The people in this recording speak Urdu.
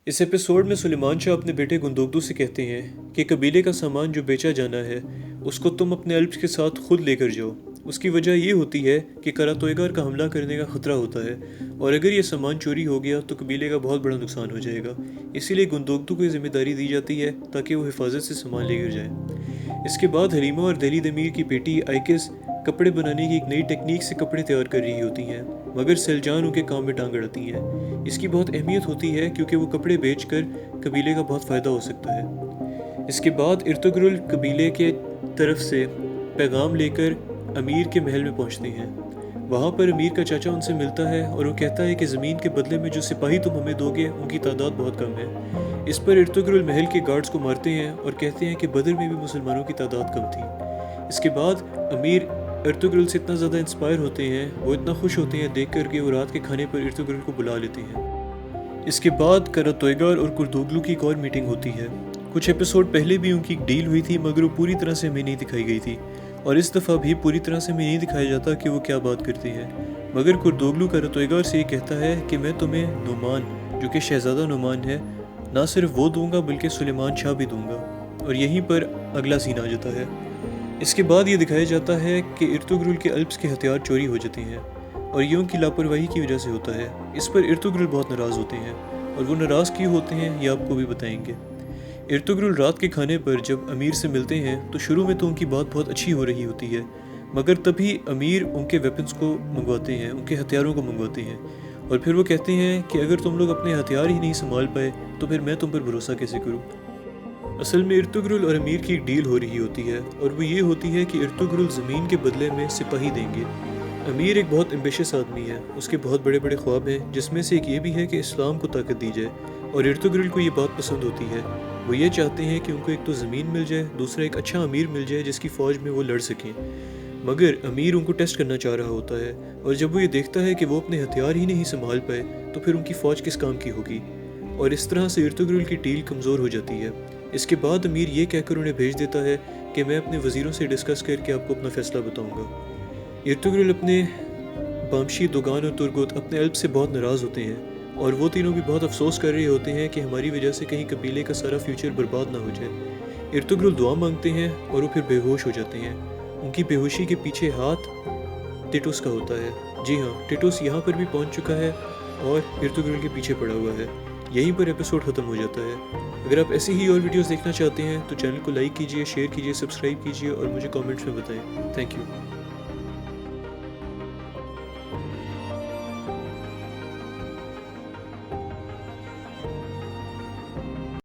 اس ایپیسوڈ میں سلیمان شاہ اپنے بیٹے گندوگدو سے کہتے ہیں کہ قبیلے کا سامان جو بیچا جانا ہے اس کو تم اپنے الپس کے ساتھ خود لے کر جاؤ۔ اس کی وجہ یہ ہوتی ہے کہ کراتویگار کا حملہ کرنے کا خطرہ ہوتا ہے اور اگر یہ سامان چوری ہو گیا تو قبیلے کا بہت بڑا نقصان ہو جائے گا۔ اسی لیے گندوگدو کو یہ ذمہ داری دی جاتی ہے تاکہ وہ حفاظت سے سامان لے کر جائیں۔ اس کے بعد حلیمہ اور دہلی دمیر کی بیٹی آئکس کپڑے بنانے کی ایک نئی ٹیکنیک سے کپڑے تیار کر رہی ہوتی ہیں، مگر سیلجان ان کے کام میں ٹانگ اڑاتی ہیں۔ اس کی بہت اہمیت ہوتی ہے کیونکہ وہ کپڑے بیچ کر قبیلے کا بہت فائدہ ہو سکتا ہے۔ اس کے بعد ارطغرل قبیلے کے طرف سے پیغام لے کر امیر کے محل میں پہنچتے ہیں۔ وہاں پر امیر کا چاچا ان سے ملتا ہے اور وہ کہتا ہے کہ زمین کے بدلے میں جو سپاہی تم ہمیں دو گے ان کی تعداد بہت کم ہے۔ اس پر ارطغرل محل کے گارڈز کو مارتے ہیں اور کہتے ہیں کہ بدر میں بھی مسلمانوں کی تعداد کم تھی۔ اس کے بعد امیر ارطغرل سے اتنا زیادہ انسپائر ہوتے ہیں، وہ اتنا خوش ہوتے ہیں دیکھ کر کے وہ رات کے کھانے پر ارطغرل کو بلا لیتے ہیں۔ اس کے بعد کراتویگار اور کردوگلو کی ایک اور میٹنگ ہوتی ہے۔ کچھ ایپیسوڈ پہلے بھی ان کی ایک ڈیل ہوئی تھی مگر وہ پوری طرح سے ہمیں نہیں دکھائی گئی تھی، اور اس دفعہ بھی پوری طرح سے ہمیں نہیں دکھایا جاتا کہ وہ کیا بات کرتے ہیں۔ مگر کردوگلو کراتویگار سے یہ کہتا ہے کہ میں تمہیں نعمان جو کہ شہزادہ نعمان ہے نہ صرف وہ دوں گا بلکہ سلیمان شاہ بھی دوں گا، اور یہیں پر اگلا سین آ جاتا ہے۔ اس کے بعد یہ دکھایا جاتا ہے کہ ارطغرل کے الپس کے ہتھیار چوری ہو جاتے ہیں اور یہ ان کی لاپرواہی کی وجہ سے ہوتا ہے۔ اس پر ارطغرل بہت ناراض ہوتے ہیں، اور وہ ناراض کیوں ہوتے ہیں یہ آپ کو بھی بتائیں گے۔ ارطغرل رات کے کھانے پر جب امیر سے ملتے ہیں تو شروع میں تو ان کی بات بہت اچھی ہو رہی ہوتی ہے، مگر تبھی امیر ان کے ویپنز کو منگواتے ہیں، ان کے ہتھیاروں کو منگواتے ہیں، اور پھر وہ کہتے ہیں کہ اگر تم لوگ اپنے ہتھیار ہی نہیں سنبھال پائے تو پھر میں تم پر بھروسہ کیسے کروں۔ اصل میں ارطغرل اور امیر کی ایک ڈیل ہو رہی ہوتی ہے، اور وہ یہ ہوتی ہے کہ ارطغرل زمین کے بدلے میں سپاہی دیں گے۔ امیر ایک بہت ایمبیشس آدمی ہے، اس کے بہت بڑے بڑے خواب ہیں، جس میں سے ایک یہ بھی ہے کہ اسلام کو طاقت دی جائے، اور ارطغرل کو یہ بات پسند ہوتی ہے۔ وہ یہ چاہتے ہیں کہ ان کو ایک تو زمین مل جائے، دوسرا ایک اچھا امیر مل جائے جس کی فوج میں وہ لڑ سکیں۔ مگر امیر ان کو ٹیسٹ کرنا چاہ رہا ہوتا ہے، اور جب وہ یہ دیکھتا ہے کہ وہ اپنے ہتھیار ہی نہیں سنبھال پائے تو پھر ان کی فوج کس کام کی ہوگی، اور اس طرح سے ارطغرل کی ڈیل کمزور ہو جاتی ہے۔ اس کے بعد امیر یہ کہہ کر انہیں بھیج دیتا ہے کہ میں اپنے وزیروں سے ڈسکس کر کے آپ کو اپنا فیصلہ بتاؤں گا۔ ارطغرل اپنے بامشی، دوگان اور ترگت اپنے الپ سے بہت ناراض ہوتے ہیں، اور وہ تینوں بھی بہت افسوس کر رہے ہوتے ہیں کہ ہماری وجہ سے کہیں قبیلے کا سارا فیوچر برباد نہ ہو جائے۔ ارطغرل دعا مانگتے ہیں اور وہ پھر بے ہوش ہو جاتے ہیں۔ ان کی بے ہوشی کے پیچھے ہاتھ ٹیٹوس کا ہوتا ہے۔ جی ہاں، ٹیٹوس یہاں پر بھی پہنچ چکا ہے اور ارطغرل کے پیچھے پڑا ہوا ہے۔ یہیں پر ایپیسوڈ ختم ہو جاتا ہے۔ اگر آپ ایسی ہی اور ویڈیوز دیکھنا چاہتے ہیں تو چینل کو لائک کیجئے، شیئر کیجئے، سبسکرائب کیجئے اور مجھے کامنٹس میں بتائیں۔ Thank you.